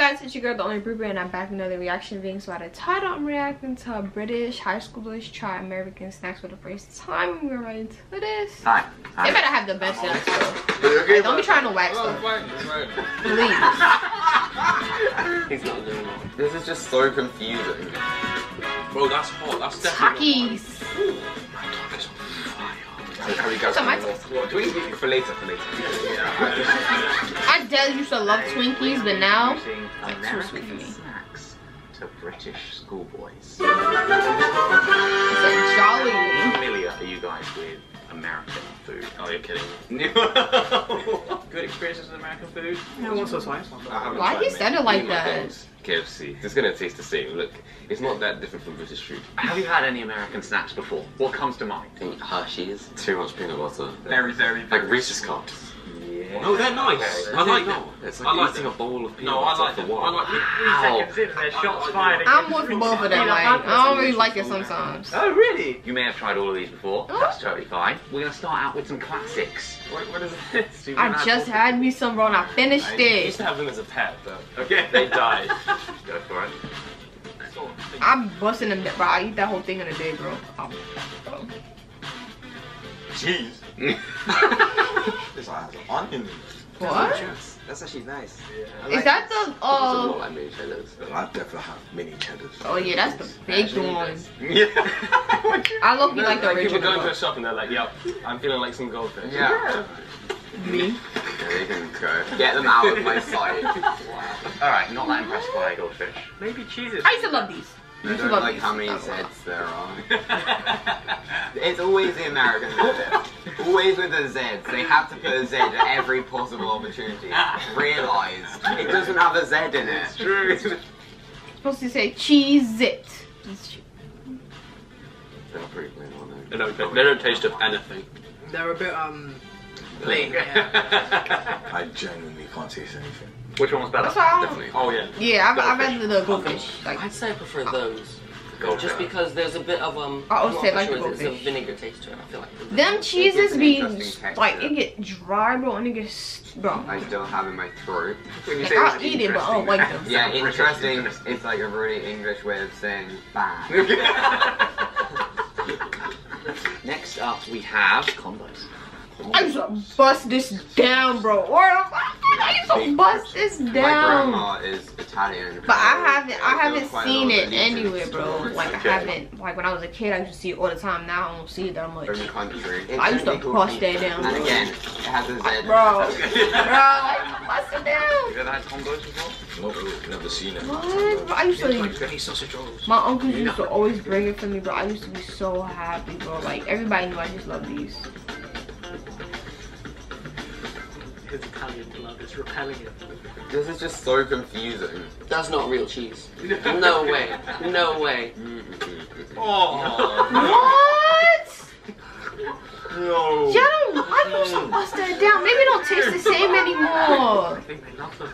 guys, it's your girl, the only Brewer, and I'm back with another reaction video. So by the title, I'm reacting to British high schoolers try American snacks for the first time. We're right into this. Hi. They better have the best snacks though. Like, don't be trying to wax them. Please. He's not doing it. This is just so confusing. Bro, that's hot. That's definitely Takis. My dog is on fire. How you guys So my do we eat for later? I did used to love Twinkies, but now American snacks to British schoolboys. it's a jolly. How familiar are you guys with American food? Oh, you're kidding me. Good experiences with American food? Yeah, once or twice. Why he said it like that? KFC. It's gonna taste the same. Look, it's not that different from British food. Have you had any American snacks before? What comes to mind? I think Hershey's. Too much peanut butter. Very, Like Reese's cups. Yeah. No, they're nice. Okay. I like that. It's like eating a bowl of peanut butter for one. Shots fired. I'm with both of them. Like, I don't really like it sometimes. Oh, really? You may have tried all of these before. Oh. That's totally fine. We're gonna start out with some classics. What is this? I just had me some, bro, and I finished I it. used to have them as a pet, but Okay. they died. Go for it. I'm busting them, bro. I eat that whole thing in a day, bro. Cheese. This one has onion in it. What? That's actually nice. Is that the Like mini cheddars. I definitely have mini cheddars. Oh yeah, that's the big one. Yeah. I love me like the People original. going to a shop and they're like, "Yep, I'm feeling like some goldfish." Yeah. Me. Yeah, they can go. Get them out of my sight. Wow. Alright, not that impressed by goldfish. Maybe cheeses. I used to love these. I don't like how many Zs there are. It's always the Americans, isn't it? Always with the Zs. They have to put a Z at every possible opportunity. Realised. It doesn't have a Z in it. It's true. It's supposed to say cheese it. They're pretty plain, aren't they? They don't taste of anything. They're a bit Plain. I genuinely can't taste anything. Which one was better? That's all. Definitely. Oh yeah. Yeah, I've had the goldfish. Like, I'd say I prefer those. Goldfish. Just because there's a bit of I I'm always not say like sure the it's a goldfish. vinegar taste to it. I feel like Them cheeses an be interesting texture. like, it get dry, bro, and it gets, bro. I still have in my throat. When you Like, say I'll it's eat it, but I don't interesting, like them. Yeah, interesting. It's like a really English way of saying bad. Next up, we have combos. I used to bust this down, bro. Or I used to bust this My down. grandma is Italian. But I haven't quite a seen lot of it allegiance anywhere, bro. towards Like I it. haven't. Like when I was a kid, I used to see it all the time. Now I don't see it that much. From the country. I used to bust that down. And again, it has a Z. Bro, I used to bust it down. Have you ever had combos before? Nope, never seen it. What? Bro, I used to. Any sausage rolls. My uncles used to always bring it for me, bro. I used to be so happy, bro. Like everybody knew I just love these. His Italian blood is repelling it. This is just so confusing. that's not real cheese. No way. No way. Oh. What? No. Y'all don't. I used to bust that down. Maybe it don't taste the same anymore. I think they love them.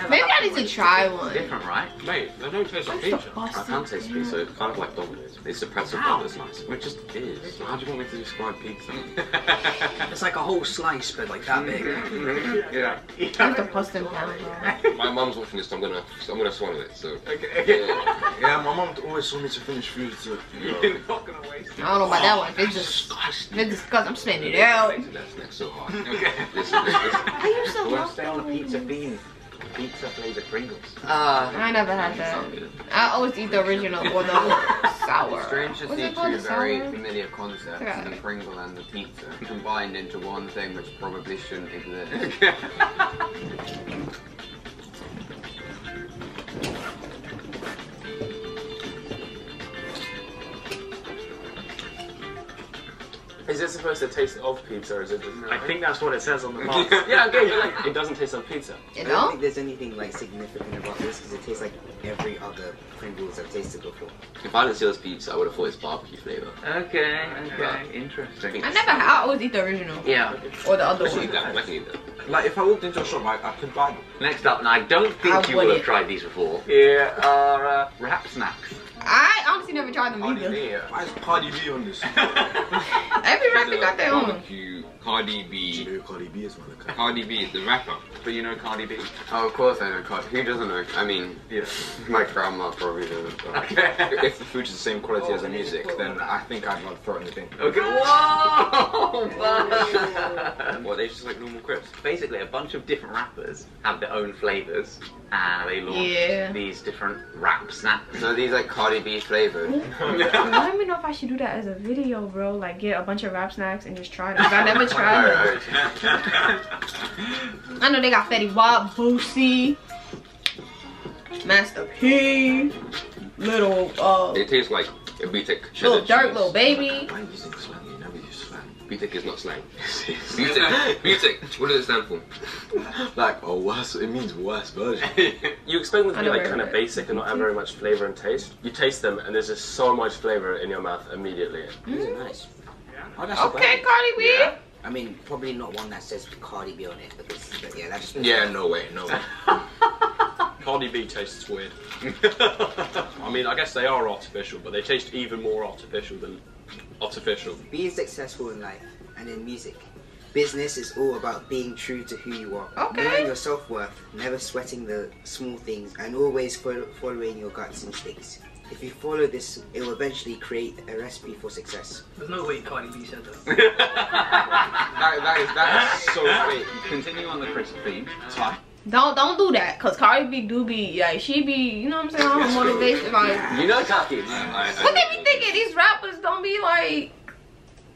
Maybe I need to try one. Different, right? Mate, they don't taste I like used to pizza. bust I it can't taste down. pizza. It's kind of like Domino's. It's the pretzel bun that's nice. It just is. How do you want me to describe pizza? It's like a whole slice, but like that big. Yeah. I used to bust them down, bro. My mum's watching this, so I'm gonna swallow it. So. Okay. Yeah, my mom always told me to finish food, so You're not gonna waste it. I don't know about that one. It's disgusting. I'm spitting it out. That's next so hard. Okay. Listen. I used to We'll love stay on the pizza theme. Pizza flavored Pringles. I never had that. I always eat the original or the sour. It's strange to What's see it called? two The very sour? familiar concepts, Yeah. the Pringle and the pizza, combined into one thing which probably shouldn't exist. Is it supposed to taste of pizza, or is it just? I think that's what it says on the box. Yeah, okay, but like, it doesn't taste like pizza. You I don't know? think there's anything like significant about this because it tastes like every other Pringles I've tasted before. If I didn't see this pizza, I would have thought it's barbecue flavor. Okay, interesting. I never had. I always eat the original. Yeah. Or the other I can eat one. that. I can eat that. like if I walked into a shop, I could buy them. Next up, and I don't think I you will have wouldn't. tried these before. Here are wrap snacks. I honestly never tried them Cardi either. B. Why is Cardi B on this? Every rapper got their own. Barbecue Cardi Do B. you know who Cardi B is, man? Cardi B, the rapper. But you know Cardi B. Oh, of course I know Cardi. Who doesn't know? I mean, Yeah. my grandma probably doesn't. but- If the food's the same quality as the music, then I think I'd rather throw it in the bin. Okay. Whoa! Man. What, they just like normal crisps? Basically, a bunch of different rappers have their own flavors, and they launch these different rap snacks. So these like Cardi B flavored. Let me know if I should do that as a video, bro. Like get a bunch of rap snacks and just try them. 'Cause I never tried them. I know they got Fetty Wap, Boosie, Master P, little It tastes like a BTEC Little cheddar Dirt, cheese. Little Baby. Why are you using slang? You never use slang. BTEC is not slang. BTEC. What does it stand for? Like a worse, it means worse version. You expect them to I be like never kind of heard of it. basic and not have very much flavor and taste. You taste them and there's just so much flavor in your mouth immediately. These are nice. Oh, that's Okay, Cardi B. Yeah. I mean, probably not one that says Cardi B on it, because yeah, that's just Yeah, no way, no way. Cardi B tastes weird. I mean, I guess they are artificial, but they taste even more artificial than artificial. being successful in life and in music. Business is all about being true to who you are. Okay. Knowing your self-worth, never sweating the small things, and always following your guts instincts. If you follow this, it will eventually create a recipe for success. There's no way Cardi B said that. that is So wait, continue on the crisp theme. It's fine. Don't do that, cause Cardi B do be like she be, you know what I'm saying, on her motivation. Like You know Cardi. what they be thinking? These rappers don't be like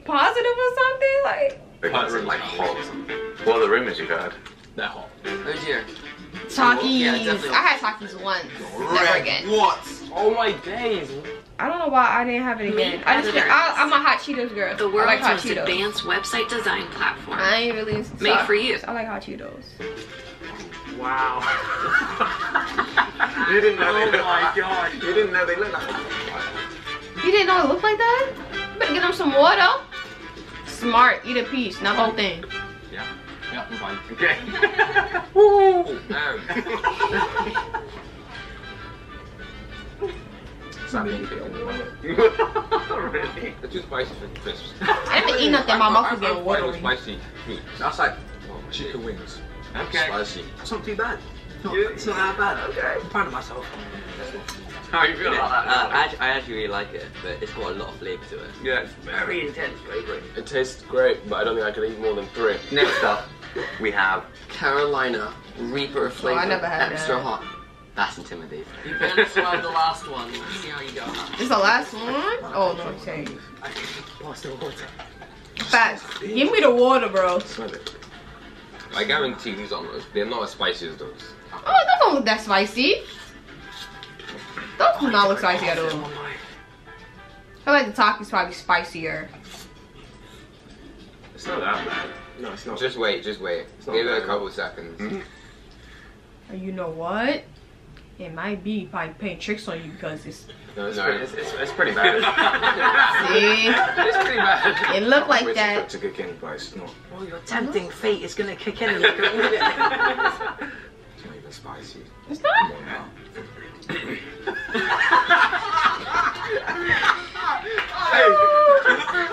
positive or something. Like Like hot. What are the rumors you've heard? They're hot. Who's here? Takis. Yeah, definitely. I had Takis once, never again. What? Oh my days! I don't know why I didn't have it again. I'm a hot Cheetos girl. The I world's like hot most Cheetos. advanced website design platform. I ain't really Made for you. I like hot Cheetos. Wow. You didn't know. Oh my god. You didn't know they look like that? You didn't know it looked like that? You better get them some water. Smart. Eat a piece, not the whole thing. Yeah, I'm fine. Okay. Woo! Really? They're too spicy for crisps. I didn't eat nothing. My mouth was getting I'm fine with watery. spicy meat. That's like chicken wings. Okay. Spicy. It's not too bad. It's not that bad. Okay. I'm proud of myself. How are you feeling about that? I actually really like it, but it's got a lot of flavour to it. Yeah, it's very intense flavouring. It tastes great, but I don't think I could eat more than 3. Next up, we have. Carolina Reaper flavor. I never had extra that. hot. That's intimidating. You better swab the last one. See how you go. This is the last one? Oh no, I'm saying. Pass the water. Facts. Give me the water, bro. Smell it. I guarantee these are not, they're not as spicy as those. Oh, that don't look that spicy. Those do not look spicy at all. I feel like the Takis probably spicier. It's not that bad. No, it's not. Just wait, just wait. not Give it a bad. couple seconds. And you know what? It might be probably playing tricks on you because it's No, it's, No. it's pretty bad. see, It's pretty bad. it looked like Wait that. for it to kick in, but it's not. Oh, your tempting fate is gonna kick in and you're gonna eat it. It's not even spicy. It's Come not. on now.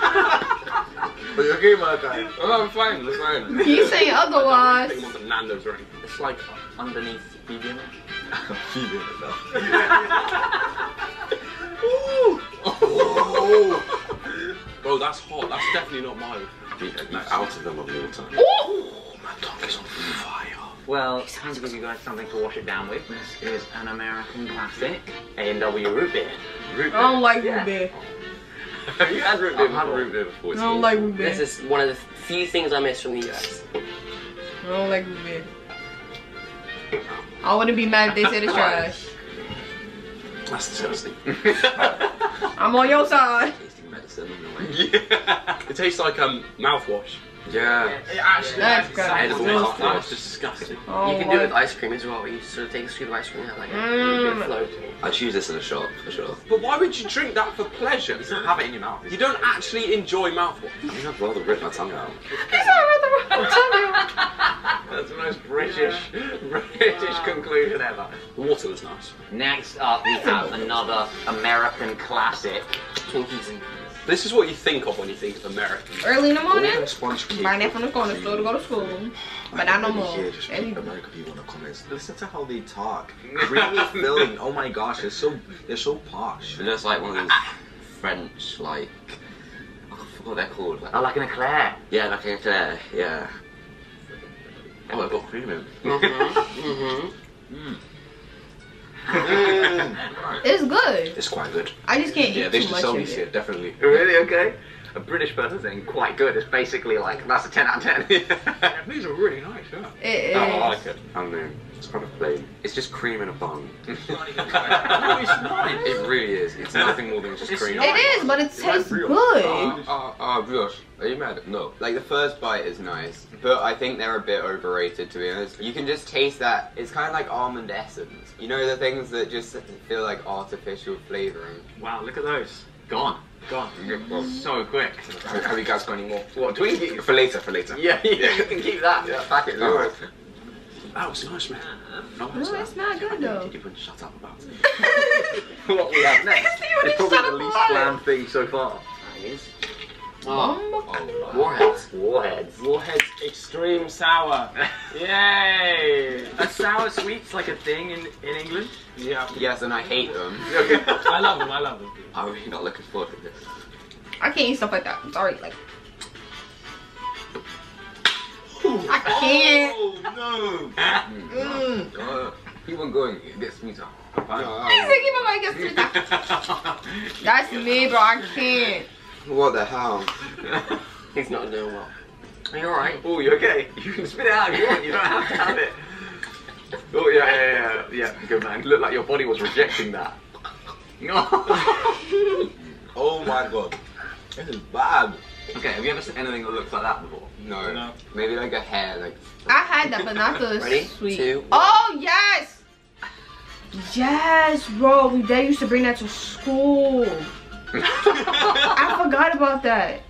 Are you okay, my guy? Oh, I'm fine, that's fine. He's saying otherwise. I think I'm on Nando's right. It's like underneath medium. I'm feeling it now. Bro, that's hot. That's definitely not mild. Out of them of water. Ooh! My tongue is on fire. Well, time to give you guys something to wash it down with. This is an American classic, A&W root beer. Root beer. I don't like root beer. Have you had root beer I've had before? root beer before. I It's don't like root beer. This is one of the few things I miss from the US. I don't like root beer. I wouldn't be mad if they said it's trash. That's disgusting. I'm on your side. tasting medicine in a way. Yeah. It tastes like mouthwash. Yeah. It actually That's is kinda Edible disgusting. mouthwash. It's disgusting. Oh, You can do it with my- ice cream as well. You sort of take a scoop of ice cream and have like a Mm. float. I choose this in a shot, for sure. But why would you drink that for pleasure? You don't have it in your mouth. You don't actually enjoy mouthwash. I think I'd rather rip my tongue out. He's not rather wrong. That's the most British conclusion ever. The water was nice. Next up, we have another American classic. Twinkies. This is what you think of when you think of American. Early in the morning, Sponge cake. buy that from the corner store to go to school. But not no more. Here, just Every- American people in the comments. Listen to how they talk. Really filling. Oh my gosh, they're so posh. And it's like one of those French, like, I forgot what they're called. Like, I like an eclair. yeah, like an eclair, yeah. Oh, I've got cream in. It's good. It's quite good. I just can't Yeah, eat they too should much sell of these here, it. definitely. Really? Okay. A British person saying quite good is basically like, that's a 10 out of 10. These are really nice, yeah. It is. Oh, I like it. I mean, it's kind of plain. It's just cream in a bun. No, it's not. It really is. It's nothing more than just cream. It is, but it tastes good. Brioche, are you mad? No. Like the first bite is nice, but I think they're a bit overrated to be honest. You can just taste that. It's kind of like almond essence. You know the things that just feel like artificial flavoring. Wow, look at those. Gone. So quick. Have you guys got any more? What, Twinkies? For later. Yeah, you can keep that. Yeah. Pack it. Alright. That was nice, man. No, it's not good though. You wouldn't shut up about it. What we have next You is probably shut the up least about it. bland thing so far. Warheads. Warheads extreme sour. Yay! Are sour sweets like a thing in England? Yeah. Yes, and I hate them. I love them. I'm really not looking forward to this. I can't eat stuff like that. I'm sorry, like. I can't. Oh no! Keep on going. It gets sweeter. He's thinking about my guess. That's me, bro. I can't. What the hell? He's not doing well. Are you alright? Oh, you okay? You can spit it out if you want. You don't have to have it. Oh, yeah. Good man. Looked like your body was rejecting that. Oh my god. This is bad. Okay, have you ever seen anything that looks like that before? No. Maybe like a hair, like. I had that, but not the Ready? sweet. 2, 1. Oh yes, yes, bro. They used to bring that to school. I forgot about that.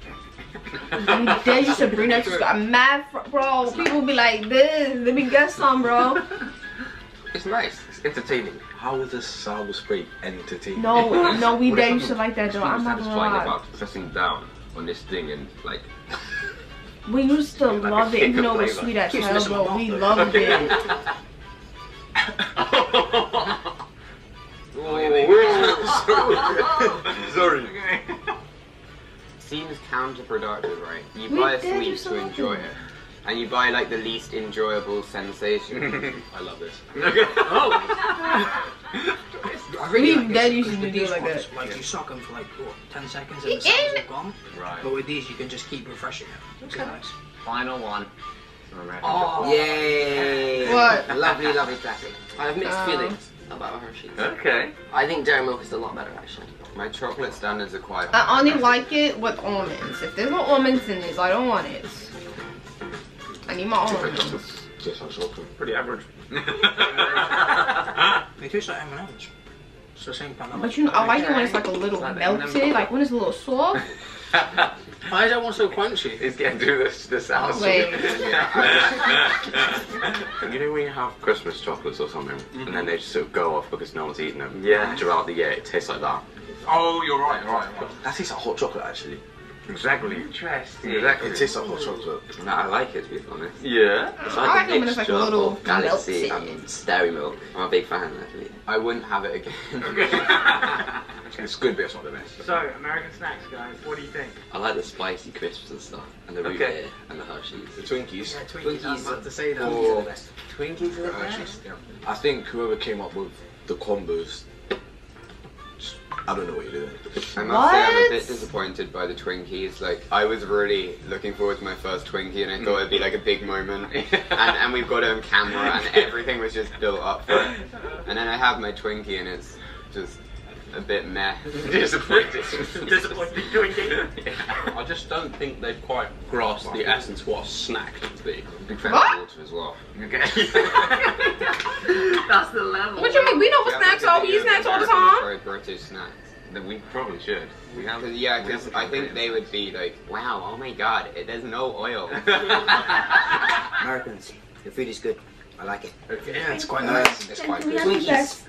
They used to bring that to school. I'm mad, bro. People be like, "This, let me get some, bro." It's nice. It's entertaining. How is this sour spray entertaining? No, they used to like that though. I'm not gonna satisfying lie. about pressing down on this thing and like. We used to Like a love it, kick even of though it was flavor. sweet as Keeps hell, missing bro. my We mouth, loved it. Sorry. Seems counterproductive, right? You We buy a did sweet use to enjoy something. it, and you buy like the least enjoyable sensation. I love this. We dead used to do like that. Like you suck them for like what, 10 seconds He and the sounds is- are gone. Right. But with these you can just keep refreshing it. It's nice. Final one. Oh. Yay! What? Lovely, lovely classic. I have mixed Oh. feelings about Hershey's. Okay. I think dairy milk is a lot better actually. My chocolate standards are quite I high. only like it with almonds. If there's no almonds in this, I don't want it. I need my almonds. Yes, I'm chocolate. Pretty average. They taste like M&M's. It's the same kind of. But you know, I like it when it's like a little melted, like when it's a little soft. Why is that one so crunchy? He's getting through this house. Wait. You know when you have Christmas chocolates or something, and then they just sort of go off because no one's eating them. Yeah. Throughout the year, it tastes like that. Oh, you're right. That tastes like hot chocolate actually. Exactly. Interesting. It tastes like hot chocolate. No, I like it to be honest. Yeah. It's I like it when it's like a mixture little of Galaxy melted. and Dairy Milk. I'm a big fan actually. I wouldn't have it again. It's good, but it's not the best. So, American snacks, guys. What do you think? I like the spicy crisps and stuff, and the root Okay. beer and the Hershey's. The Twinkies. Yeah, Twinkies. I was about to say that. Or- Twinkies are the best. Twinkies are the Hershey's. best. Yeah. I think whoever came up with the combos, I don't know what you're doing. I must say I'm a What? bit disappointed by the Twinkies. Like, I was really looking forward to my first Twinkie and I thought it'd be like a big moment. and we've got it on camera and everything was just built up for it. And then I have my Twinkie and it's just a bit meh. Disappointed. Disappointed Twinkie. I just don't think they've quite grasped the essence of what a snack can be. Big fan What? of water as well. Okay. That's the level. What you mean? We know what snacks are. We eat snacks all the time. Sorry, British snacks. Then we probably should. We have. Because I think they would be like, wow, oh my god, there's no oil. Americans, the food is good. I like it. Yeah, it's quite nice. It's quite We good. have the best.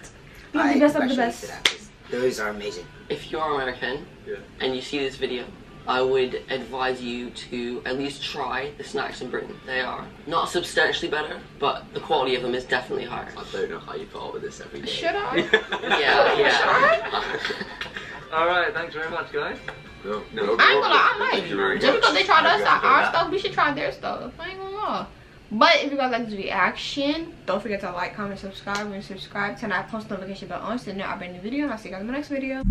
We have the best of the especially best. to that. Those are amazing. If you're American Yeah. and you see this video, I would advise you to at least try the snacks in Britain. They are not substantially better, but the quality of them is definitely higher. I don't know how you put up with this every day. Should I? Yeah. Alright, thanks very much, guys. No. I ain't gonna lie, I Thank you very might. Just much. because they tried us I'm our gonna stuff, we should try their stuff. I ain't gonna lie. But if you guys like this reaction, don't forget to like, comment, subscribe, and subscribe. Turn that post notification bell on so you know I bring a new video. And I'll see you guys in my next video.